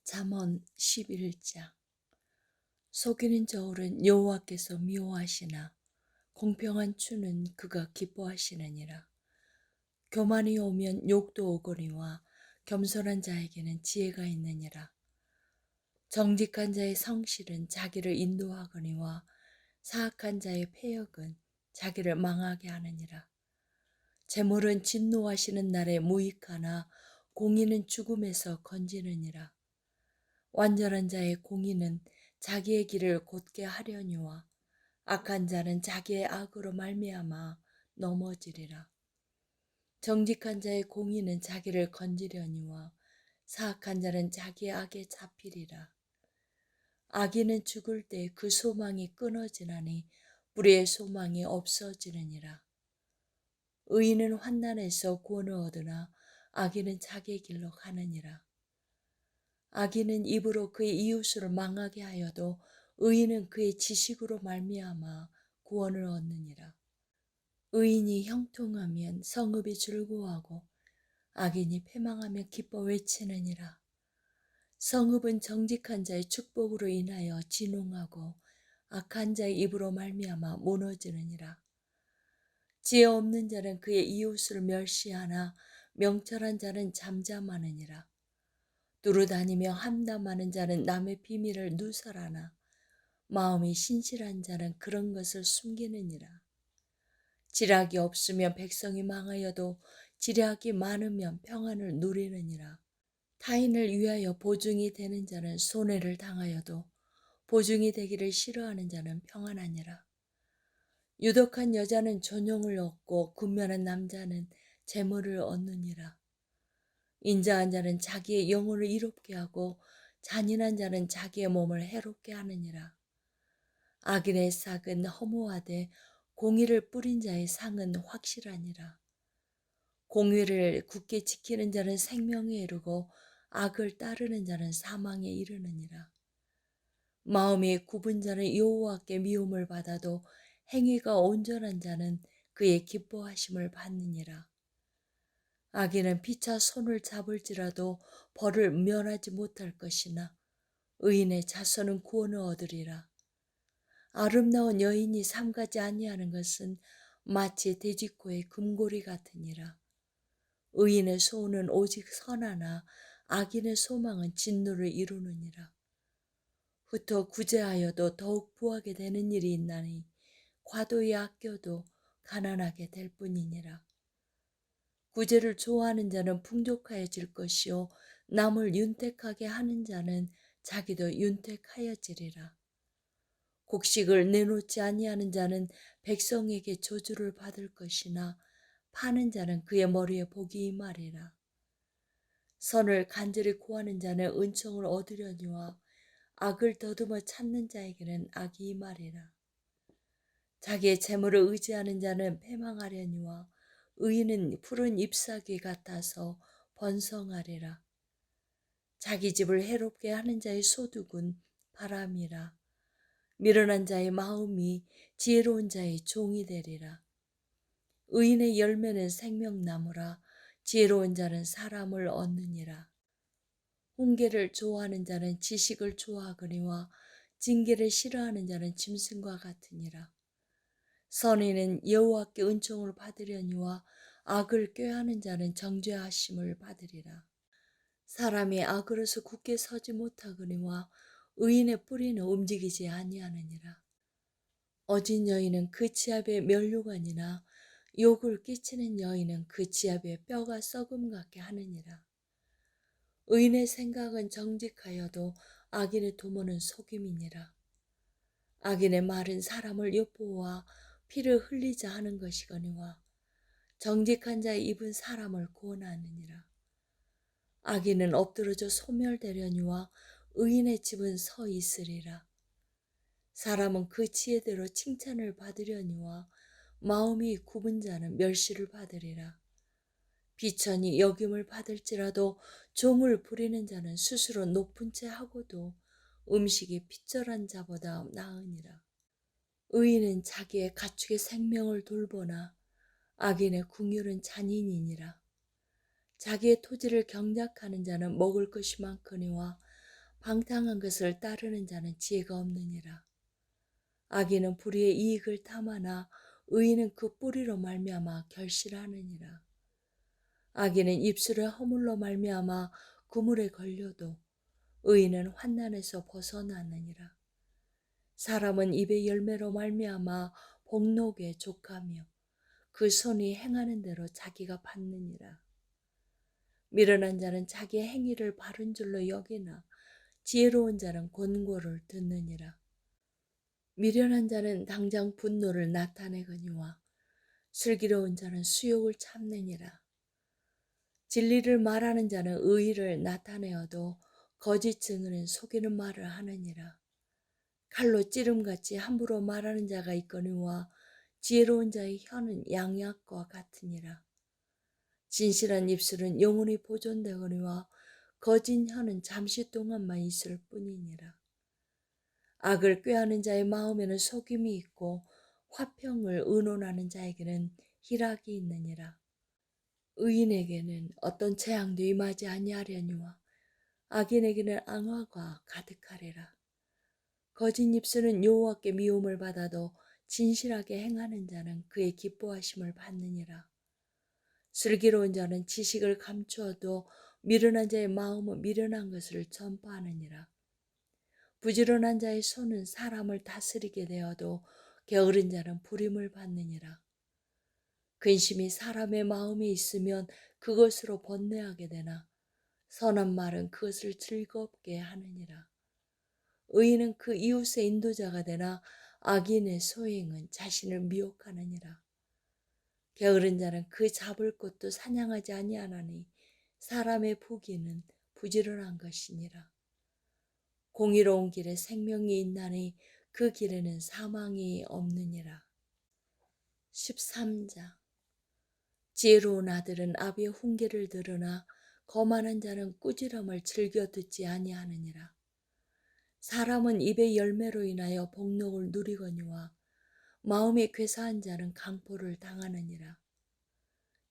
잠언 11장. 속이는 저울은 여호와께서 미워하시나 공평한 추는 그가 기뻐하시느니라. 교만이 오면 욕도 오거니와 겸손한 자에게는 지혜가 있느니라. 정직한 자의 성실은 자기를 인도하거니와 사악한 자의 패역은 자기를 망하게 하느니라. 재물은 진노하시는 날에 무익하나 공의는 죽음에서 건지느니라. 완전한 자의 공의는 자기의 길을 곧게 하려니와 악한 자는 자기의 악으로 말미암아 넘어지리라. 정직한 자의 공의는 자기를 건지려니와 사악한 자는 자기의 악에 잡히리라. 악인은 죽을 때 그 소망이 끊어지나니 불의의 소망이 없어지느니라. 의인은 환난에서 구원을 얻으나 악인은 자기의 길로 가느니라. 악인은 입으로 그의 이웃을 망하게 하여도 의인은 그의 지식으로 말미암아 구원을 얻느니라. 의인이 형통하면 성읍이 즐거워하고 악인이 패망하면 기뻐 외치느니라. 성읍은 정직한 자의 축복으로 인하여 진홍하고 악한 자의 입으로 말미암아 무너지느니라. 지혜 없는 자는 그의 이웃을 멸시하나 명철한 자는 잠잠하느니라. 두루다니며 함담하는 자는 남의 비밀을 누설하나 마음이 신실한 자는 그런 것을 숨기느니라. 지략이 없으면 백성이 망하여도 지략이 많으면 평안을 누리느니라. 타인을 위하여 보증이 되는 자는 손해를 당하여도 보증이 되기를 싫어하는 자는 평안하니라. 유독한 여자는 존용을 얻고 군면한 남자는 재물을 얻느니라. 인자한 자는 자기의 영혼을 이롭게 하고 잔인한 자는 자기의 몸을 해롭게 하느니라. 악인의 싹은 허무하되 공의를 뿌린 자의 상은 확실하니라. 공의를 굳게 지키는 자는 생명에 이르고 악을 따르는 자는 사망에 이르느니라. 마음이 굽은 자는 여호와께 미움을 받아도 행위가 온전한 자는 그의 기뻐하심을 받느니라. 악인은 피차 손을 잡을지라도 벌을 면하지 못할 것이나 의인의 자손은 구원을 얻으리라. 아름다운 여인이 삼가지 아니하는 것은 마치 돼지코의 금고리 같으니라. 의인의 소원은 오직 선하나 악인의 소망은 진노를 이루느니라. 흩어 구제하여도 더욱 부하게 되는 일이 있나니 과도히 아껴도 가난하게 될 뿐이니라. 구제를 좋아하는 자는 풍족하여질 것이요 남을 윤택하게 하는 자는 자기도 윤택하여지리라. 곡식을 내놓지 아니하는 자는 백성에게 저주를 받을 것이나 파는 자는 그의 머리에 복이 임하리라. 선을 간절히 구하는 자는 은총을 얻으려니와 악을 더듬어 찾는 자에게는 악이 임하리라. 자기의 재물을 의지하는 자는 패망하려니와 의인은 푸른 잎사귀 같아서 번성하리라. 자기 집을 해롭게 하는 자의 소득은 바람이라. 미련한 자의 마음이 지혜로운 자의 종이 되리라. 의인의 열매는 생명나무라. 지혜로운 자는 사람을 얻느니라. 훈계를 좋아하는 자는 지식을 좋아하거니와 징계를 싫어하는 자는 짐승과 같으니라. 선인은 여호와께 은총을 받으려니와 악을 꾀하는 자는 정죄하심을 받으리라. 사람이 악으로서 굳게 서지 못하거니와 의인의 뿌리는 움직이지 아니하느니라. 어진 여인은 그 지압에 면류관이나 욕을 끼치는 여인은 그 지압에 뼈가 썩음 같게 하느니라. 의인의 생각은 정직하여도 악인의 도모는 속임이니라. 악인의 말은 사람을 엿보아 피를 흘리자 하는 것이거니와 정직한 자의 입은 사람을 구원하느니라. 악인은 엎드러져 소멸되려니와 의인의 집은 서 있으리라. 사람은 그 지혜대로 칭찬을 받으려니와 마음이 굽은 자는 멸시를 받으리라. 비천이 여김을 받을지라도 종을 부리는 자는 스스로 높은 채 하고도 음식이 핏절한 자보다 나으니라. 의인은 자기의 가축의 생명을 돌보나 악인의 궁율은 잔인이니라. 자기의 토지를 경작하는 자는 먹을 것이 많거니와 방탕한 것을 따르는 자는 지혜가 없느니라. 악인은 불의의 이익을 탐하나 의인은 그 뿌리로 말미암아 결실하느니라. 악인은 입술의 허물로 말미암아 구물에 걸려도 의인은 환난에서 벗어나느니라. 사람은 입의 열매로 말미암아 복록에 족하며 그 손이 행하는 대로 자기가 받느니라. 미련한 자는 자기의 행위를 바른 줄로 여기나 지혜로운 자는 권고를 듣느니라. 미련한 자는 당장 분노를 나타내거니와 슬기로운 자는 수욕을 참느니라. 진리를 말하는 자는 의의를 나타내어도 거짓 증언은 속이는 말을 하느니라. 칼로 찌름같이 함부로 말하는 자가 있거니와 지혜로운 자의 혀는 양약과 같으니라. 진실한 입술은 영원히 보존되거니와 거짓 혀는 잠시 동안만 있을 뿐이니라. 악을 꾀하는 자의 마음에는 속임이 있고 화평을 의논하는 자에게는 희락이 있느니라. 의인에게는 어떤 재앙도 임하지 아니하려니와 악인에게는 앙화가 가득하리라. 거짓 입술은 여호와께 미움을 받아도 진실하게 행하는 자는 그의 기뻐하심을 받느니라. 슬기로운 자는 지식을 감추어도 미련한 자의 마음은 미련한 것을 전파하느니라. 부지런한 자의 손은 사람을 다스리게 되어도 게으른 자는 부림을 받느니라. 근심이 사람의 마음에 있으면 그것으로 번뇌하게 되나 선한 말은 그것을 즐겁게 하느니라. 의인은 그 이웃의 인도자가 되나 악인의 소행은 자신을 미혹하느니라. 게으른 자는 그 잡을 것도 사냥하지 아니하나니 사람의 부귀는 부지런한 것이니라. 공의로운 길에 생명이 있나니 그 길에는 사망이 없느니라. 13장. 지혜로운 아들은 아비의 훈계를 들으나 거만한 자는 꾸지람을 즐겨 듣지 아니하느니라. 사람은 입의 열매로 인하여 복록을 누리거니와 마음이 괴사한 자는 강포를 당하느니라.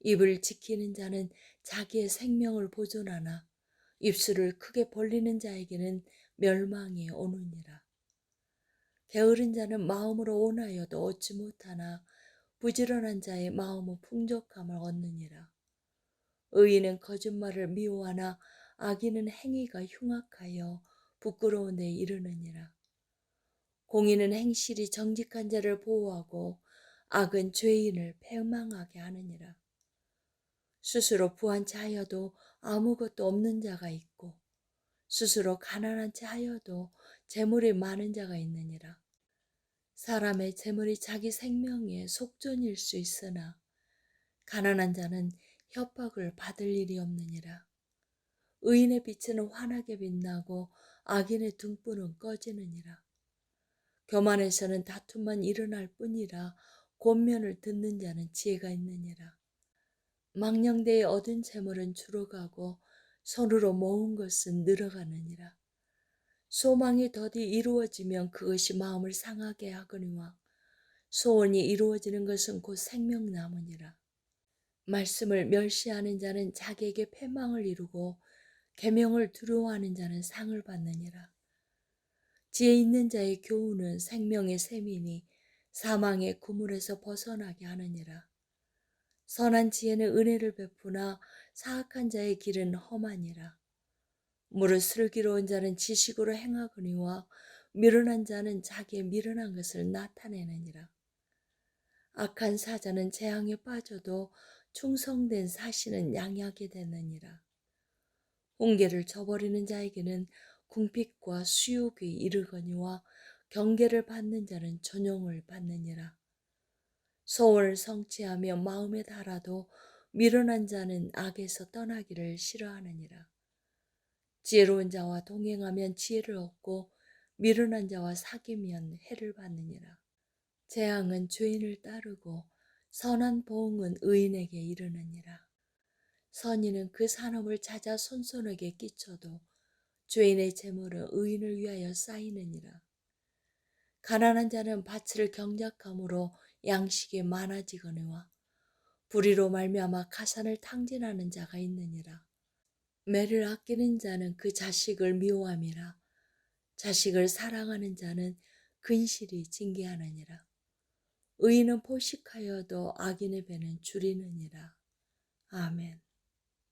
입을 지키는 자는 자기의 생명을 보존하나 입술을 크게 벌리는 자에게는 멸망이 오느니라. 게으른 자는 마음으로 원하여도 얻지 못하나 부지런한 자의 마음은 풍족함을 얻느니라. 의인은 거짓말을 미워하나 악인은 행위가 흉악하여 부끄러운 데 이르느니라. 공의는 행실이 정직한 자를 보호하고 악은 죄인을 패망하게 하느니라. 스스로 부한 자 하여도 아무것도 없는 자가 있고 스스로 가난한 자 하여도 재물이 많은 자가 있느니라. 사람의 재물이 자기 생명의 속전일 수 있으나 가난한 자는 협박을 받을 일이 없느니라. 의인의 빛은 환하게 빛나고 악인의 등불은 꺼지느니라. 교만에서는 다툼만 일어날 뿐이라 권면을 듣는 자는 지혜가 있느니라. 망령되이 얻은 재물은 줄어가고 손으로 모은 것은 늘어가느니라. 소망이 더디 이루어지면 그것이 마음을 상하게 하거니와 소원이 이루어지는 것은 곧 생명나무니라. 말씀을 멸시하는 자는 자기에게 패망을 이루고 계명을 두려워하는 자는 상을 받느니라. 지혜 있는 자의 교훈은 생명의 샘이니 사망의 구물에서 벗어나게 하느니라. 선한 지혜는 은혜를 베푸나 사악한 자의 길은 험하니라. 무릇 슬기로운 자는 지식으로 행하거니와 미련한 자는 자기의 미련한 것을 나타내느니라. 악한 사자는 재앙에 빠져도 충성된 사신은 양약이 되느니라. 훈계를 저버리는 자에게는 궁핍과 수욕이 이르거니와 경계를 받는 자는 존용을 받느니라. 소원을 성취하며 마음에 달아도 미련한 자는 악에서 떠나기를 싫어하느니라. 지혜로운 자와 동행하면 지혜를 얻고 미련한 자와 사귀면 해를 받느니라. 재앙은 죄인을 따르고 선한 보응은 의인에게 이르느니라. 선인은 그 산업을 찾아 손손에게 끼쳐도 죄인의 재물은 의인을 위하여 쌓이느니라. 가난한 자는 밭을 경작함으로 양식이 많아지거니와 불의로 말미암아 가산을 탕진하는 자가 있느니라. 매를 아끼는 자는 그 자식을 미워함이라. 자식을 사랑하는 자는 근실이 징계하느니라. 의인은 포식하여도 악인의 배는 줄이느니라. 아멘.